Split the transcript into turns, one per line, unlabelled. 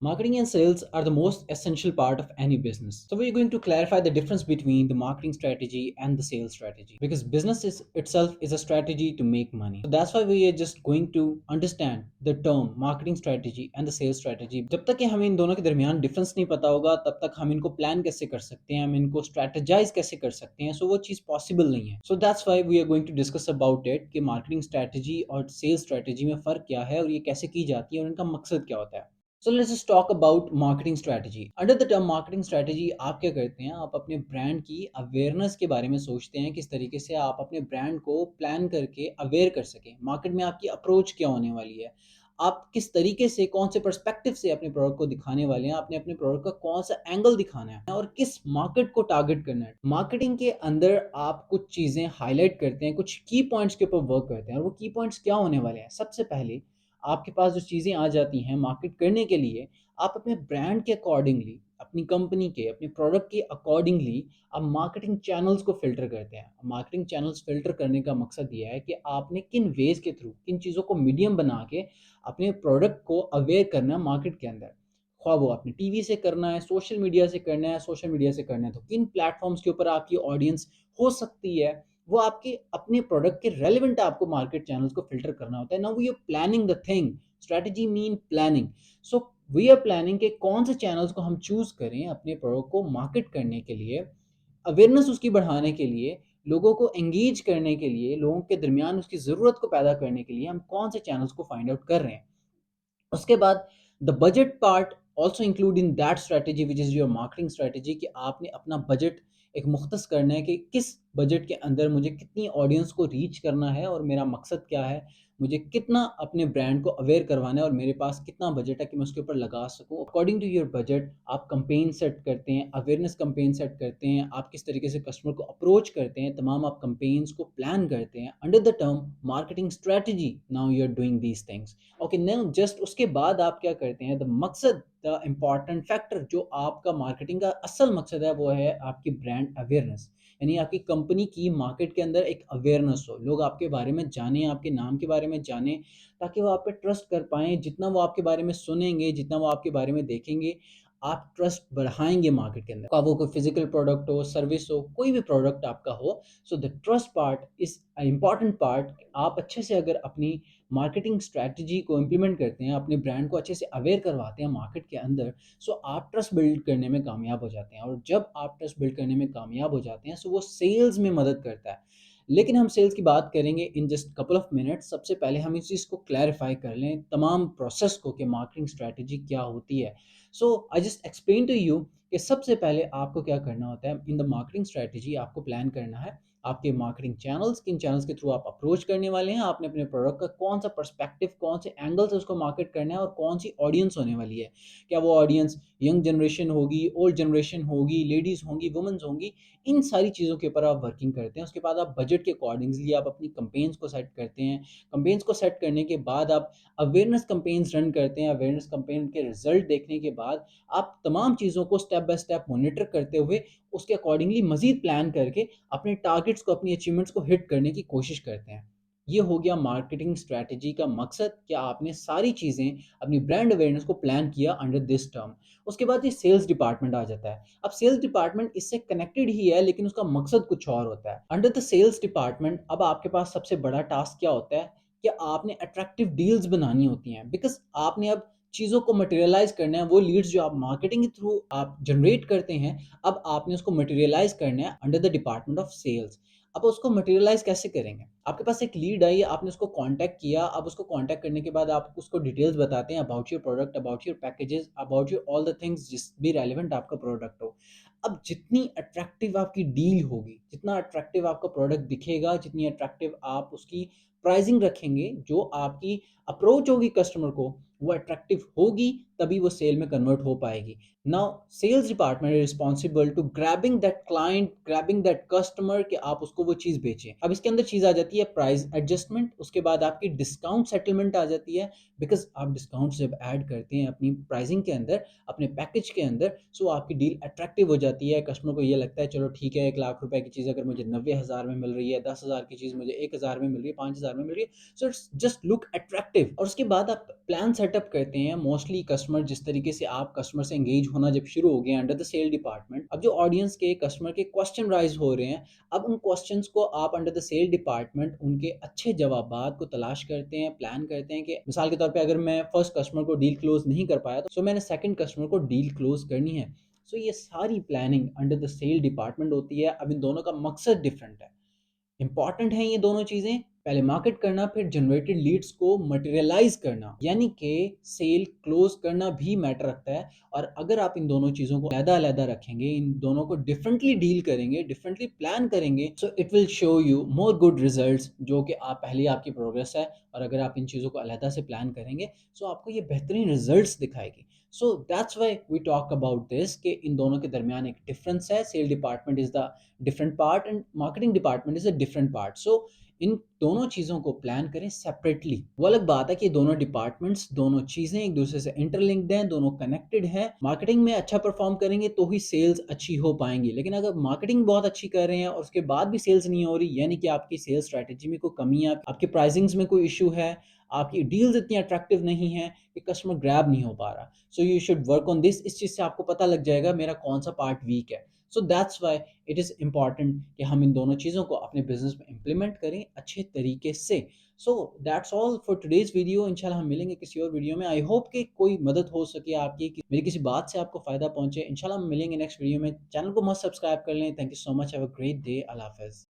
Marketing and sales are the most essential part of any business. So we're going to clarify the difference between the marketing strategy and the sales strategy because business is itself is a strategy to make money. So that's why we are just going to understand the term marketing strategy and the sales strategy. जब तक कि हमें इन दोनों के दरमियान difference नहीं पता होगा तब तक हम इनको प्लान कैसे कर सकते हैं, हम इनको स्ट्रेटेजाइज कैसे कर सकते हैं, सो वो चीज़ पॉसिबल नहीं है. So that's why we are going to discuss about it कि मार्केटिंग स्ट्रेटेजी और सेल्स स्ट्रेटेजी में फ़र्क क्या है और ये कैसे की जाती है और इनका मकसद क्या होता है. So let's just talk about marketing strategy. Under the term marketing strategy, आप क्या करते हैं? आप अपने ब्रांड की अवेयरनेस के बारे में सोचते हैं, किस तरीके से आप अपने ब्रांड को प्लान करके अवेयर कर सकें. मार्केट में आपकी अप्रोच क्या होने वाली है? आप किस तरीके से, कौन से पर्सपेक्टिव से अपने प्रोडक्ट को दिखाने वाले हैं? आपने अपने प्रोडक्ट का कौन सा एंगल दिखाना है और किस मार्केट को टारगेट करना है? मार्केटिंग के अंदर आप कुछ चीज़ें हाईलाइट करते हैं, कुछ की पॉइंट्स के ऊपर वर्क करते हैं और वो की पॉइंट्स क्या होने वाले हैं? सबसे पहले आपके पास जो चीज़ें आ जाती हैं मार्केट करने के लिए, आप अपने ब्रांड के अकॉर्डिंगली, अपनी कंपनी के, अपने प्रोडक्ट के अकॉर्डिंगली आप मार्केटिंग चैनल्स को फ़िल्टर करते हैं. मार्केटिंग चैनल्स फ़िल्टर करने का मकसद ये है कि आपने किन वेज़ के थ्रू, किन चीज़ों को मीडियम बना के अपने प्रोडक्ट को अवेयर करना है मार्केट के अंदर. ख्वाह वो आपने टीवी से करना है, सोशल मीडिया से करना है, सोशल मीडिया से करना है, तो किन प्लेटफ़ॉर्म्स के ऊपर आपकी ऑडियंस हो सकती है, वो आपके अपने प्रोडक्ट के रेलेवेंट आपको मार्केट चैनल्स को फ़िल्टर करना होता है. Now we are planning the thing. Strategy mean planning. So we are planning के कौन से चैनल्स को हम चूज़ करें अपने प्रोडक्ट को मार्केट करने के लिए, अवेयरनेस उसकी बढ़ाने के लिए, लोगों को एंगेज करने के लिए, लोगों के दरमियान उसकी ज़रूरत को पैदा करने के लिए हम कौन से चैनल्स को फाइंड आउट कर रहे हैं. उसके बाद the budget part also include in that strategy which is your marketing strategy कि आपने अपना बजट एक मुख्तस करना है कि किस बजट के अंदर मुझे कितनी ऑडियंस को रीच करना है और मेरा मकसद क्या है, मुझे कितना अपने ब्रांड को अवेयर करवाना है और मेरे पास कितना बजट है कि मैं उसके ऊपर लगा सकूँ. अकॉर्डिंग टू योर बजट आप कंपेन सेट करते हैं, अवेयरनेस कंपेन सेट करते हैं, आप किस तरीके से कस्टमर को अप्रोच करते हैं, तमाम आप कंपेन्स को प्लान करते हैं under the term marketing strategy. Now you are doing these things. Okay, now just उसके बाद आप क्या करते हैं, द मकसद, द इम्पॉर्टेंट फैक्टर जो आपका मार्केटिंग का असल मकसद है वो है आपकी ब्रांड अवेयरनेस. यानी आपकी कंपनी की मार्केट के अंदर एक अवेयरनेस हो, लोग आपके बारे में जानें, आपके नाम के बारे में जानें, ताकि वो आप पे ट्रस्ट कर पाएँ. जितना वो आपके बारे में सुनेंगे, जितना वो आपके बारे में देखेंगे, आप ट्रस्ट बढ़ाएँगे मार्केट के अंदर. अब वो कोई फिज़िकल प्रोडक्ट हो, सर्विस हो, कोई भी प्रोडक्ट आपका हो, so the trust part is a important part. आप अच्छे से अगर अपनी मार्केटिंग स्ट्रैटेजी को इम्प्लीमेंट करते हैं, अपने ब्रांड को अच्छे से अवेयर करवाते हैं मार्केट के अंदर, सो आप ट्रस्ट बिल्ड करने में कामयाब हो जाते हैं. और जब आप ट्रस्ट बिल्ड करने में कामयाब हो जाते हैं, सो वो सेल्स में मदद करता है. लेकिन हम सेल्स की बात करेंगे in just couple of minutes. सबसे पहले हम इस चीज़ को क्लैरिफाई कर लें तमाम प्रोसेस को कि मार्केटिंग स्ट्रैटेजी क्या होती है. So I just explain to you कि सबसे पहले आपको क्या करना होता है इन द मार्केटिंग स्ट्रैटेजी. आपको प्लान करना है आपके मार्केटिंग चैनल्स, किन चैनल्स के थ्रू आप अप्रोच करने वाले हैं, आपने अपने प्रोडक्ट का कौन सा पर्सपेक्टिव, कौन से एंगल से उसको मार्केट करना है और कौन सी ऑडियंस होने वाली है. क्या वो ऑडियंस यंग जनरेशन होगी, ओल्ड जनरेशन होगी, लेडीज़ होंगी, वुमेन्स होंगी, इन सारी चीज़ों के ऊपर आप वर्किंग करते हैं. उसके बाद आप बजट के अकॉर्डिंगली आप अपनी कंपेन्स को सेट करते हैं. कंपेन्स को सेट करने के बाद आप अवेयरनेस कंपेन्स रन करते हैं. अवेयरनेस कंपेन के रिजल्ट देखने के बाद आप तमाम चीज़ों को स्टेप बाय स्टेप मॉनिटर करते हुए उसके अकॉर्डिंगली मज़ीद प्लान करके अपने टारगेट्स को, अपनी अचीवमेंट्स को हिट करने की कोशिश करते हैं. ये हो गया मार्केटिंग स्ट्रैटेजी का मकसद कि आपने सारी चीज़ें अपनी ब्रांड अवेयरनेस को प्लान किया अंडर दिस टर्म. उसके बाद ये सेल्स डिपार्टमेंट आ जाता है. अब सेल्स डिपार्टमेंट इससे कनेक्टेड ही है लेकिन उसका मकसद कुछ और होता है. अंडर द सेल्स डिपार्टमेंट अब आपके पास सबसे बड़ा टास्क क्या होता है कि आपने अट्रैक्टिव डील्स बनानी होती हैं. बिकॉज़ आपने अब चीज़ों को मटेरियलाइज़ करना है. वो लीड्स जो आप मार्केटिंग के थ्रू आप जनरेट करते हैं, अब आपने उसको मटेरियलाइज़ करना है under the department of sales. अब उसको मटेरियलाइज़ कैसे करेंगे? आपके पास एक लीड आई, आपने उसको कॉन्टैक्ट किया, अब उसको कॉन्टैक्ट करने के बाद आप उसको डिटेल्स बताते हैं about your product, about your packages, about your all the things जिस भी रेलेवेंट आपका प्रोडक्ट हो. अब जितनी अट्रैक्टिव आपकी डील होगी, जितना अट्रैक्टिव आपका प्रोडक्ट दिखेगा, जितनी अट्रैक्टिव आप उसकी प्राइसिंग रखेंगे, जो आपकी अप्रोच होगी कस्टमर को, वो अट्रैक्टिव होगी, तभी वो सेल में कन्वर्ट हो पाएगी. Now sales department is responsible to grabbing that client, grabbing that customer कि आप उसको वो चीज़ बेचें. अब इसके अंदर चीज़ आ जाती है प्राइस एडजस्टमेंट. उसके बाद आपकी डिस्काउंट सेटलमेंट आ जाती है. बिकॉज आप डिस्काउंट जब ऐड करते हैं अपनी प्राइसिंग के अंदर, अपने पैकेज के अंदर, सो आपकी डील अट्रैक्टिव हो जाती है. कस्टमर को ये लगता है चलो ठीक है, 1 लाख रुपए की चीज़ अगर मुझे 90,000 में मिल रही है, 10,000 की चीज़ मुझे 1,000 में मिल रही है, 5,000 में मिल रही है, so it's just look attractive. और उसके बाद आप प्लान सेटअप करते हैं. मोस्टली कस्टमर कस्टमर, जिस तरीके से आप कस्टमर से एंगेज होना जब शुरू हो गए अंडर द सेल डिपार्टमेंट, अब जो ऑडियंस के कस्टमर के क्वेश्चन राइज हो रहे हैं, अब उन क्वेश्चंस को आप अंडर द सेल डिपार्टमेंट उनके अच्छे जवाबात को तलाश करते हैं, प्लान करते हैं कि मिसाल के तौर पे अगर मैं फर्स्ट कस्टमर को डील क्लोज नहीं कर पाया, तो सो मैंने सेकंड कस्टमर को डील क्लोज करनी है। सो ये सारी planning under the sale department होती है। अब इन दोनों का मकसद डिफरेंट है, इंपॉर्टेंट है ये दोनों चीजें। पहले मार्केट करना, फिर जनरेटेड लीड्स को मटेरियलाइज करना, यानी कि सेल क्लोज करना भी मैटर रखता है। और अगर आप इन दोनों चीजों को अलग अलग रखेंगे, इन दोनों को डिफरेंटली डील करेंगे, डिफरेंटली प्लान करेंगे, so it will show you more good results, जो कि आप पहले आपकी प्रोग्रेस है। और अगर आप इन चीज़ों को अलग से प्लान करेंगे, सो आपको ये बेहतरीन रिजल्ट्स दिखाएगी। So that's why we talk about this कि इन दोनों के दरमियान एक डिफरेंस है। Sale department is the different part and marketing department is a different part. So इन दोनों चीज़ों को प्लान करें सेपरेटली। वो अलग बात है कि दोनों डिपार्टमेंट्स, दोनों चीज़ें एक दूसरे से इंटरलिंक्ड हैं, दोनों कनेक्टेड हैं। मार्केटिंग में अच्छा परफॉर्म करेंगे तो ही सेल्स अच्छी हो पाएंगी, लेकिन अगर मार्केटिंग बहुत अच्छी कर रहे हैं और उसके बाद भी सेल्स नहीं हो रही, यानी कि आपकी सेल्स स्ट्रैटेजी में कोई कमी है, आपके प्राइसिंग्स में कोई इशू है, आपकी डील्स इतनी अट्रैक्टिव नहीं है कि कस्टमर ग्रैब नहीं हो पा रहा, so you should work on this. इस चीज़ से आपको पता लग जाएगा मेरा कौन सा पार्ट वीक है। So that's why it is important कि हम इन दोनों चीज़ों को अपने बिजनेस में इम्प्लीमेंट करें अच्छे तरीके से। So that's all for today's video. इंशाल्लाह हम मिलेंगे किसी और वीडियो में। आई होप कि कोई मदद हो सके आपकी, कि मेरी किसी बात से आपको फ़ायदा पहुंचे। इंशाल्लाह हम मिलेंगे नेक्स्ट वीडियो में। चैनल को मस्त सब्सक्राइब कर लें। Thank you so much. Have a great day. अल्लाह हाफ़िज़।